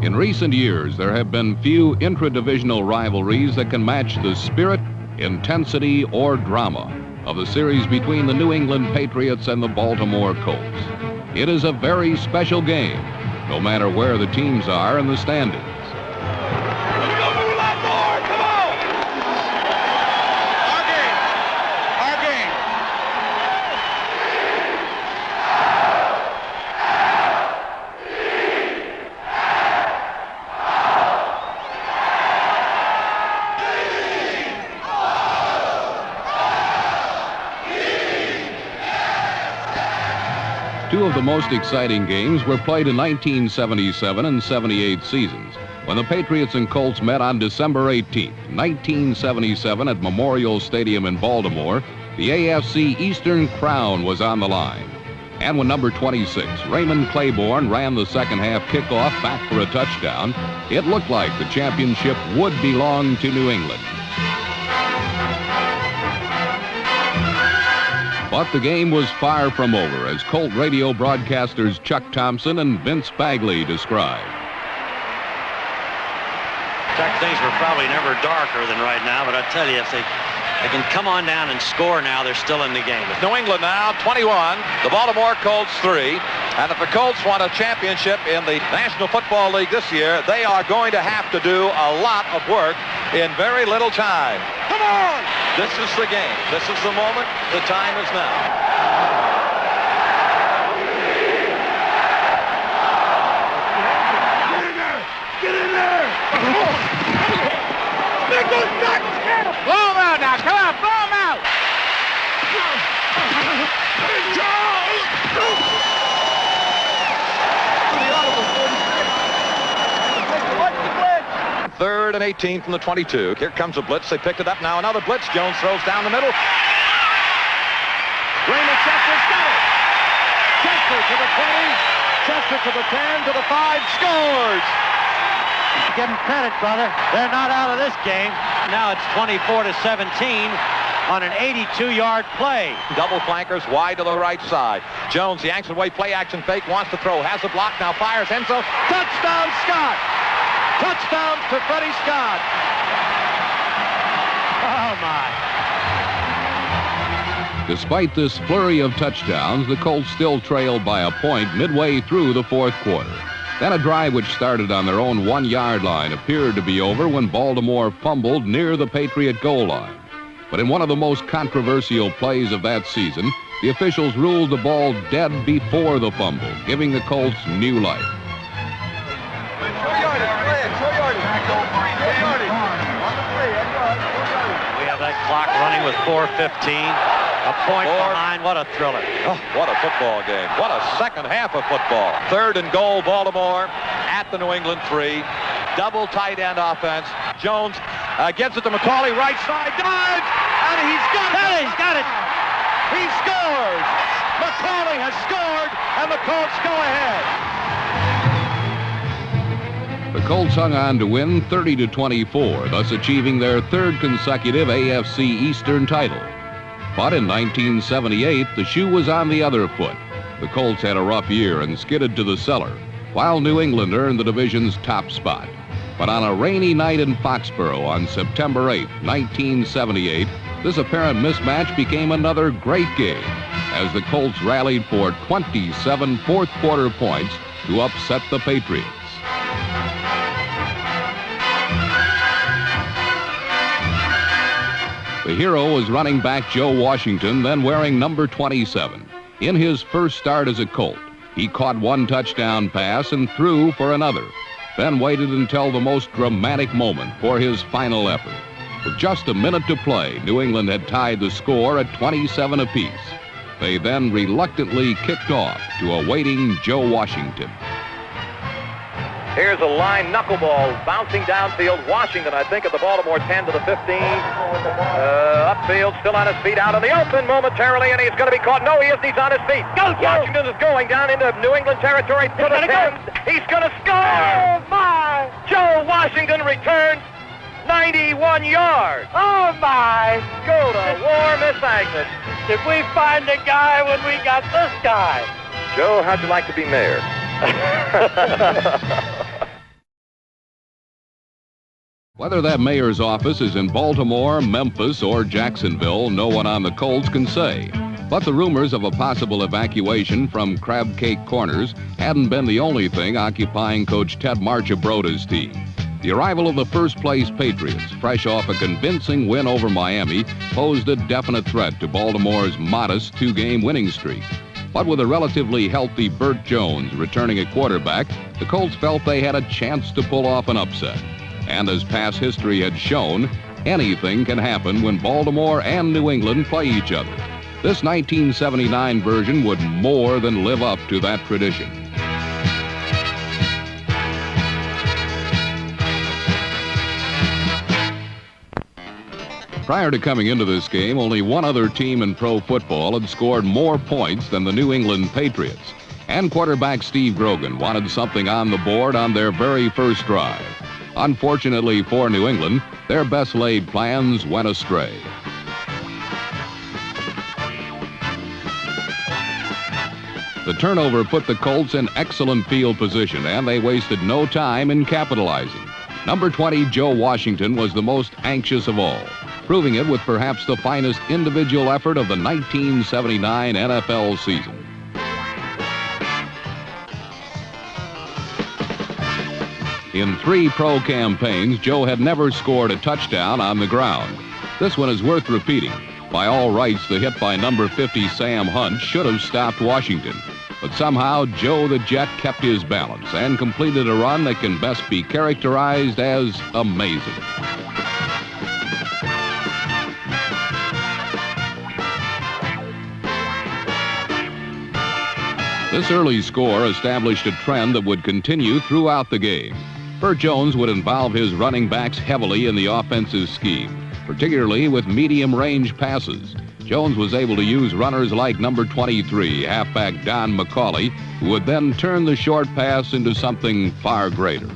In recent years, there have been few intra-divisional rivalries that can match the spirit, intensity, or drama of the series between the New England Patriots and the Baltimore Colts. It is a very special game, no matter where the teams are in the standings. Two of the most exciting games were played in 1977 and 78 seasons, when the Patriots and Colts met on December 18th, 1977 at Memorial Stadium in Baltimore. The AFC Eastern Crown was on the line. And when number 26, Raymond Claiborne, ran the second half kickoff back for a touchdown, it looked like the championship would belong to New England. But the game was far from over, as Colt radio broadcasters Chuck Thompson and Vince Bagley described. Chuck, things were probably never darker than right now, but I tell you, if they can come on down and score now, they're still in the game. New England now 21, the Baltimore Colts 3. And if the Colts want a championship in the National Football League this year, they are going to have to do a lot of work in very little time. Come on! This is the game. This is the moment. The time is now. Get in there! Get in there! Blow him out now! Come on, blow him out! Third and 18 from the 22. Here comes a blitz. They picked it up. Now another blitz. Jones throws down the middle. Raymond Chester's got it. Chester to the 20. Chester to the 10, to the 5. Scores! Give them credit, brother. They're not out of this game. Now it's 24-17 on an 82-yard play. Double flankers wide to the right side. Jones yanks away, play action fake, wants to throw, has a block, now fires, end zone. Touchdown, Scott! Touchdown to Freddie Scott. Oh, my. Despite this flurry of touchdowns, the Colts still trailed by a point midway through the fourth quarter. Then a drive which started on their own 1-yard line appeared to be over when Baltimore fumbled near the Patriot goal line. But in one of the most controversial plays of that season, the officials ruled the ball dead before the fumble, giving the Colts new life. We have that clock running with 4:15. A point behind. What a thriller. Oh, what a football game. What a second half of football. Third and goal, Baltimore at the New England 3. Double tight end offense. Jones gives it to McCauley, right side, dives, and he's got it. He's got it. He scores. McCauley has scored, and the Colts go ahead. The Colts hung on to win 30-24, thus achieving their third consecutive AFC Eastern title. But in 1978, the shoe was on the other foot. The Colts had a rough year and skidded to the cellar, while New England earned the division's top spot. But on a rainy night in Foxborough on September 8, 1978, this apparent mismatch became another great game, as the Colts rallied for 27 fourth-quarter points to upset the Patriots. The hero was running back Joe Washington, then wearing number 27. In his first start as a Colt, he caught one touchdown pass and threw for another, then waited until the most dramatic moment for his final effort. With just a minute to play, New England had tied the score at 27 apiece. They then reluctantly kicked off to a waiting Joe Washington. Here's a line knuckleball bouncing downfield. Washington, I think, at the Baltimore 10 to the 15. Upfield, still on his feet, out in the open momentarily, and he's going to be caught. No, he isn't. He's on his feet. Go, Washington is going down into New England territory to the 10. He's going to score. Oh, my. Joe Washington returns 91 yards. Oh, my. Go to war, Miss Agnes. Did we find a guy when we got this guy? Joe, how'd you like to be mayor? Whether that mayor's office is in Baltimore, Memphis, or Jacksonville, no one on the Colts can say. But the rumors of a possible evacuation from Crab Cake Corners hadn't been the only thing occupying Coach Ted Marchibroda's team. The arrival of the first-place Patriots, fresh off a convincing win over Miami, posed a definite threat to Baltimore's modest two-game winning streak. But with a relatively healthy Burt Jones returning at quarterback, the Colts felt they had a chance to pull off an upset. And as past history had shown, anything can happen when Baltimore and New England play each other. This 1979 version would more than live up to that tradition. Prior to coming into this game, only one other team in pro football had scored more points than the New England Patriots. And quarterback Steve Grogan wanted something on the board on their very first drive. Unfortunately for New England, their best-laid plans went astray. The turnover put the Colts in excellent field position, and they wasted no time in capitalizing. Number 20, Joe Washington, was the most anxious of all, proving it with perhaps the finest individual effort of the 1979 NFL season. In 3 pro campaigns, Joe had never scored a touchdown on the ground. This one is worth repeating. By all rights, the hit by number 50 Sam Hunt should have stopped Washington. But somehow, Joe the Jet kept his balance and completed a run that can best be characterized as amazing. This early score established a trend that would continue throughout the game. Burt Jones would involve his running backs heavily in the offensive scheme, particularly with medium-range passes. Jones was able to use runners like number 23, halfback Don McCauley, who would then turn the short pass into something far greater.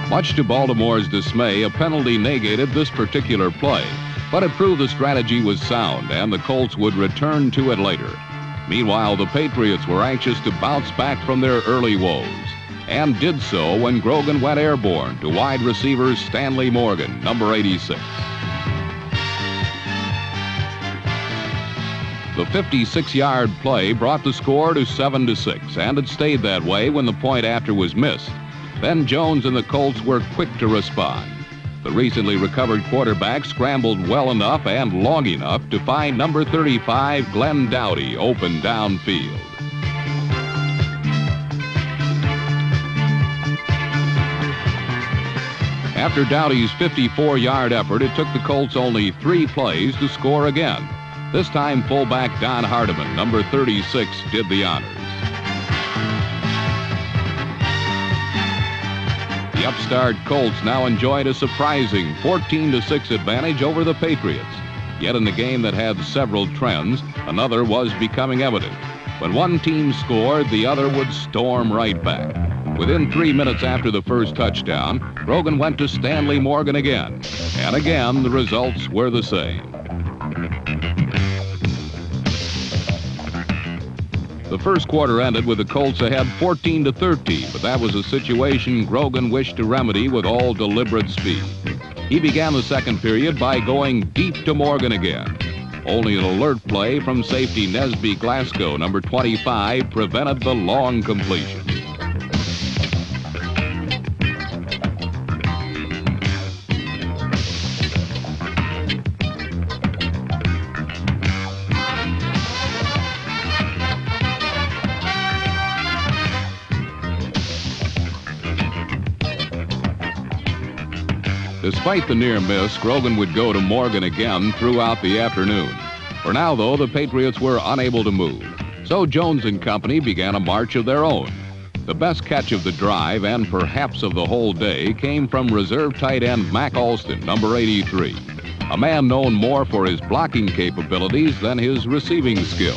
Much to Baltimore's dismay, a penalty negated this particular play, but it proved the strategy was sound and the Colts would return to it later. Meanwhile, the Patriots were anxious to bounce back from their early woes, and did so when Grogan went airborne to wide receiver Stanley Morgan, number 86. The 56-yard play brought the score to 7-6, and it stayed that way when the point after was missed. Then Jones and the Colts were quick to respond. The recently recovered quarterback scrambled well enough and long enough to find number 35, Glenn Dowdy, open downfield. After Dowdy's 54-yard effort, it took the Colts only 3 plays to score again. This time, fullback Don Hardiman, number 36, did the honors. The upstart Colts now enjoyed a surprising 14-6 advantage over the Patriots. Yet in the game that had several trends, another was becoming evident. When one team scored, the other would storm right back. Within 3 minutes after the first touchdown, Grogan went to Stanley Morgan again. And again, the results were the same. The first quarter ended with the Colts ahead 14-13, but that was a situation Grogan wished to remedy with all deliberate speed. He began the second period by going deep to Morgan again. Only an alert play from safety Nesby Glasgow, number 25, prevented the long completion. Despite the near miss, Grogan would go to Morgan again throughout the afternoon. For now, though, the Patriots were unable to move. So Jones and company began a march of their own. The best catch of the drive, and perhaps of the whole day, came from reserve tight end Mac Alston, number 83. a man known more for his blocking capabilities than his receiving skill.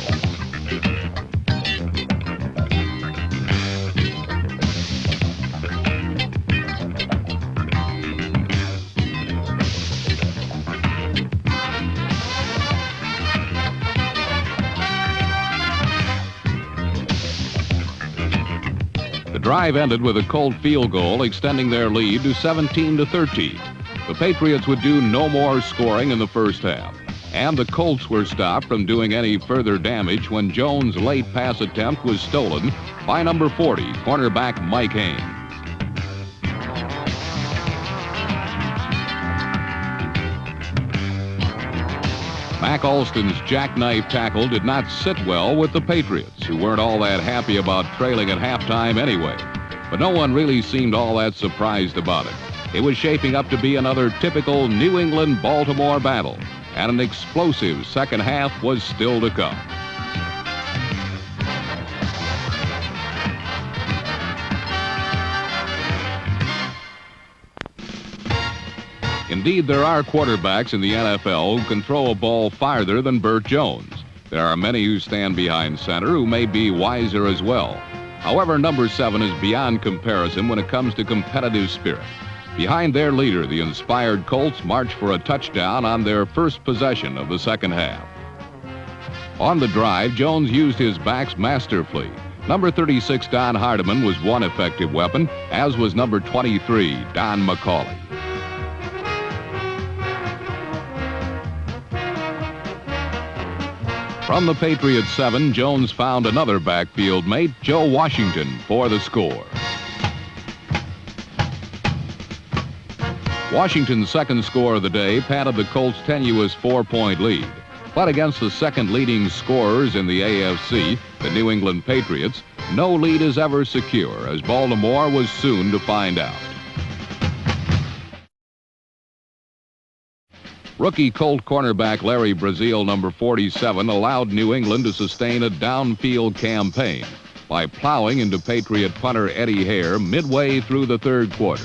The drive ended with a Colt field goal, extending their lead to 17-13. The Patriots would do no more scoring in the first half, and the Colts were stopped from doing any further damage when Jones' late pass attempt was stolen by number 40, cornerback Mike Haynes. Mac Alston's jackknife tackle did not sit well with the Patriots, who weren't all that happy about trailing at halftime anyway. But no one really seemed all that surprised about it. It was shaping up to be another typical New England-Baltimore battle, and an explosive second half was still to come. Indeed, there are quarterbacks in the NFL who can throw a ball farther than Burt Jones. There are many who stand behind center who may be wiser as well. However, number 7 is beyond comparison when it comes to competitive spirit. Behind their leader, the inspired Colts marched for a touchdown on their first possession of the second half. On the drive, Jones used his backs masterfully. Number 36, Don Hardiman, was one effective weapon, as was number 23, Don McCauley. From the Patriots 7, Jones found another backfield mate, Joe Washington, for the score. Washington's second score of the day padded the Colts' tenuous 4-point lead. But against the second leading scorers in the AFC, the New England Patriots, no lead is ever secure, as Baltimore was soon to find out. Rookie Colt cornerback Larry Braziel, number 47, allowed New England to sustain a downfield campaign by plowing into Patriot punter Eddie Hare midway through the third quarter.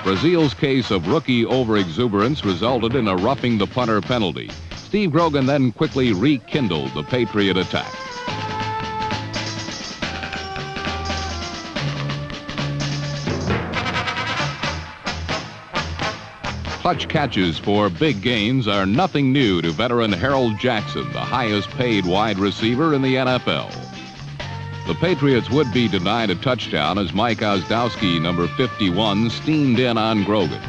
Braziel's case of rookie overexuberance resulted in a roughing the punter penalty. Steve Grogan then quickly rekindled the Patriot attack. Clutch catches for big gains are nothing new to veteran Harold Jackson, the highest paid wide receiver in the NFL. The Patriots would be denied a touchdown as Mike Ozdowski, number 51, steamed in on Grogan.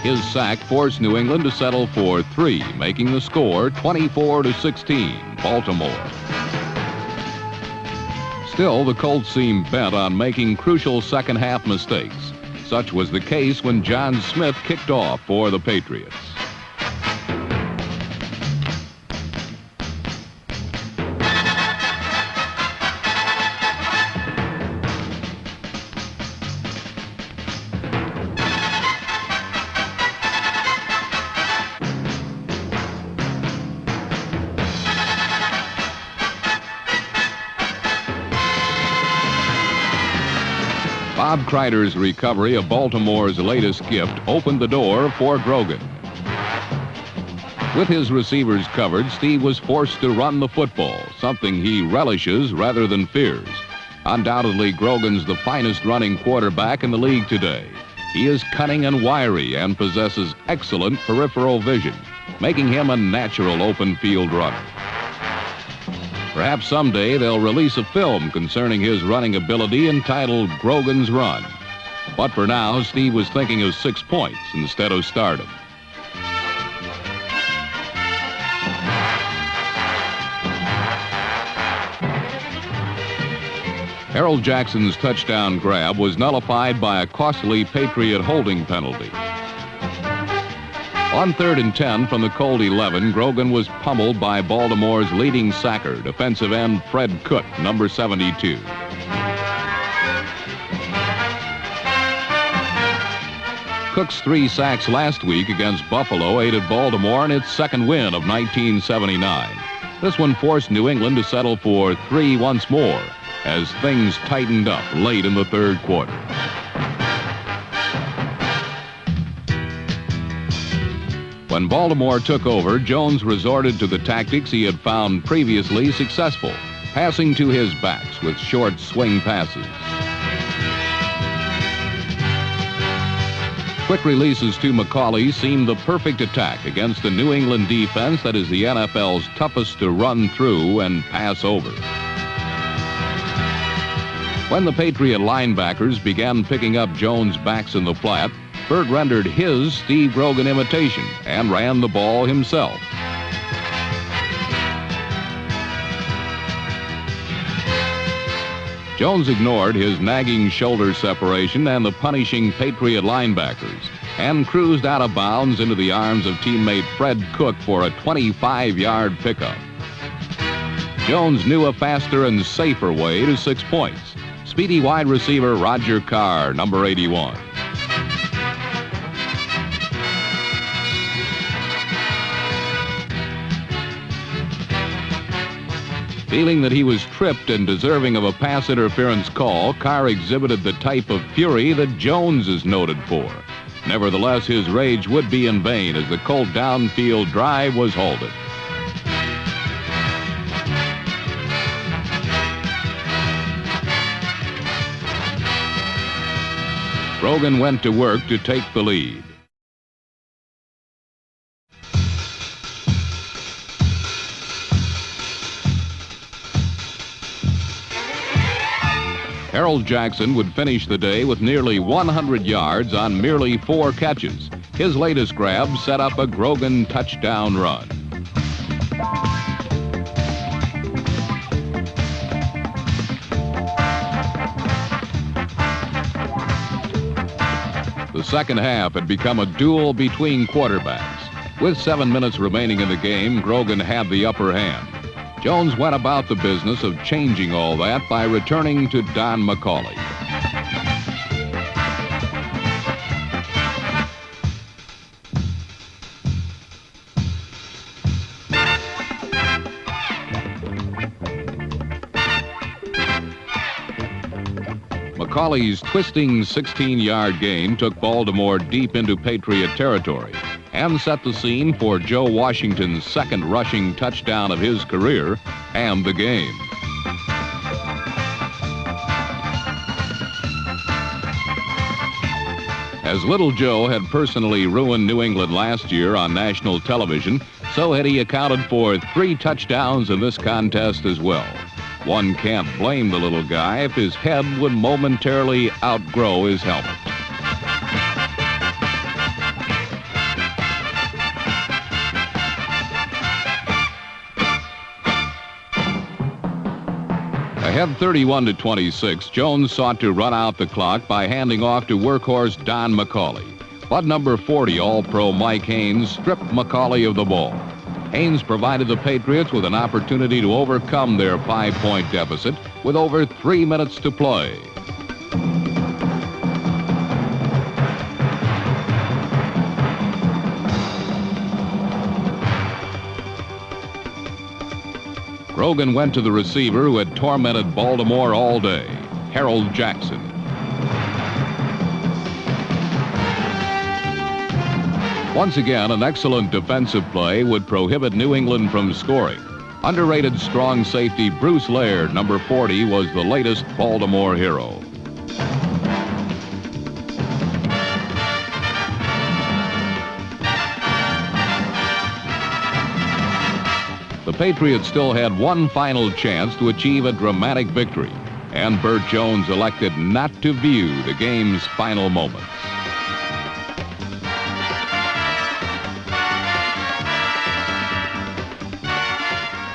His sack forced New England to settle for 3, making the score 24-16, Baltimore. Still, the Colts seemed bent on making crucial second-half mistakes. Such was the case when John Smith kicked off for the Patriots. Bob Kreider's recovery of Baltimore's latest gift opened the door for Grogan. With his receivers covered, Steve was forced to run the football, something he relishes rather than fears. Undoubtedly, Grogan's the finest running quarterback in the league today. He is cunning and wiry and possesses excellent peripheral vision, making him a natural open field runner. Perhaps someday they'll release a film concerning his running ability entitled Grogan's Run. But for now, Steve was thinking of 6 points instead of stardom. Harold Jackson's touchdown grab was nullified by a costly Patriot holding penalty. On 3rd and 10 from the Colt 11, Grogan was pummeled by Baltimore's leading sacker, defensive end Fred Cook, number 72. Cook's 3 sacks last week against Buffalo aided Baltimore in its second win of 1979. This one forced New England to settle for 3 once more, as things tightened up late in the third quarter. When Baltimore took over, Jones resorted to the tactics he had found previously successful, passing to his backs with short swing passes. Quick releases to McCauley seemed the perfect attack against the New England defense that is the NFL's toughest to run through and pass over. When the Patriot linebackers began picking up Jones' backs in the flat, Burt rendered his Steve Grogan imitation and ran the ball himself. Jones ignored his nagging shoulder separation and the punishing Patriot linebackers and cruised out of bounds into the arms of teammate Fred Cook for a 25-yard pickup. Jones knew a faster and safer way to 6 points. Speedy wide receiver Roger Carr, number 81. Feeling that he was tripped and deserving of a pass interference call, Carr exhibited the type of fury that Jones is noted for. Nevertheless, his rage would be in vain as the Colt downfield drive was halted. Grogan went to work to take the lead. Harold Jackson would finish the day with nearly 100 yards on merely 4 catches. His latest grab set up a Grogan touchdown run. The second half had become a duel between quarterbacks. With 7 minutes remaining in the game, Grogan had the upper hand. Jones went about the business of changing all that by returning to Don McCauley. McCauley's twisting 16-yard gain took Baltimore deep into Patriot territory and set the scene for Joe Washington's second rushing touchdown of his career and the game. As Little Joe had personally ruined New England last year on national television, so had he accounted for 3 touchdowns in this contest as well. One can't blame the little guy if his head would momentarily outgrow his helmet. Ahead 31-26, Jones sought to run out the clock by handing off to workhorse Don McCauley. But number 40 All-Pro Mike Haynes stripped McCauley of the ball. Haynes provided the Patriots with an opportunity to overcome their 5-point deficit with over 3 minutes to play. Grogan went to the receiver who had tormented Baltimore all day, Harold Jackson. Once again, an excellent defensive play would prohibit New England from scoring. Underrated strong safety Bruce Laird, number 40, was the latest Baltimore hero. The Patriots still had one final chance to achieve a dramatic victory, and Burt Jones elected not to view the game's final moments.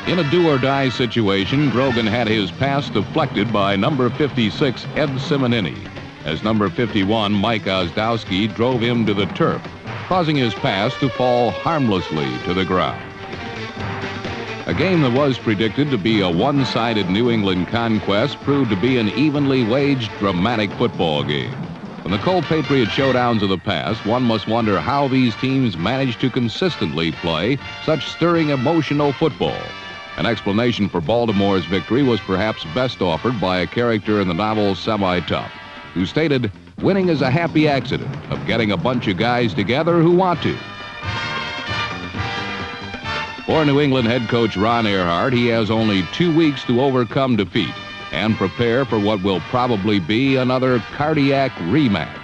In a do-or-die situation, Grogan had his pass deflected by number 56, Ed Simonini, as number 51, Mike Ozdowski, drove him to the turf, causing his pass to fall harmlessly to the ground. A game that was predicted to be a one-sided New England conquest proved to be an evenly waged, dramatic football game. From the Colt Patriot showdowns of the past, one must wonder how these teams managed to consistently play such stirring, emotional football. An explanation for Baltimore's victory was perhaps best offered by a character in the novel Semi-Tough, who stated, "Winning is a happy accident of getting a bunch of guys together who want to." For New England head coach Ron Earhart, he has only 2 weeks to overcome defeat and prepare for what will probably be another cardiac rematch.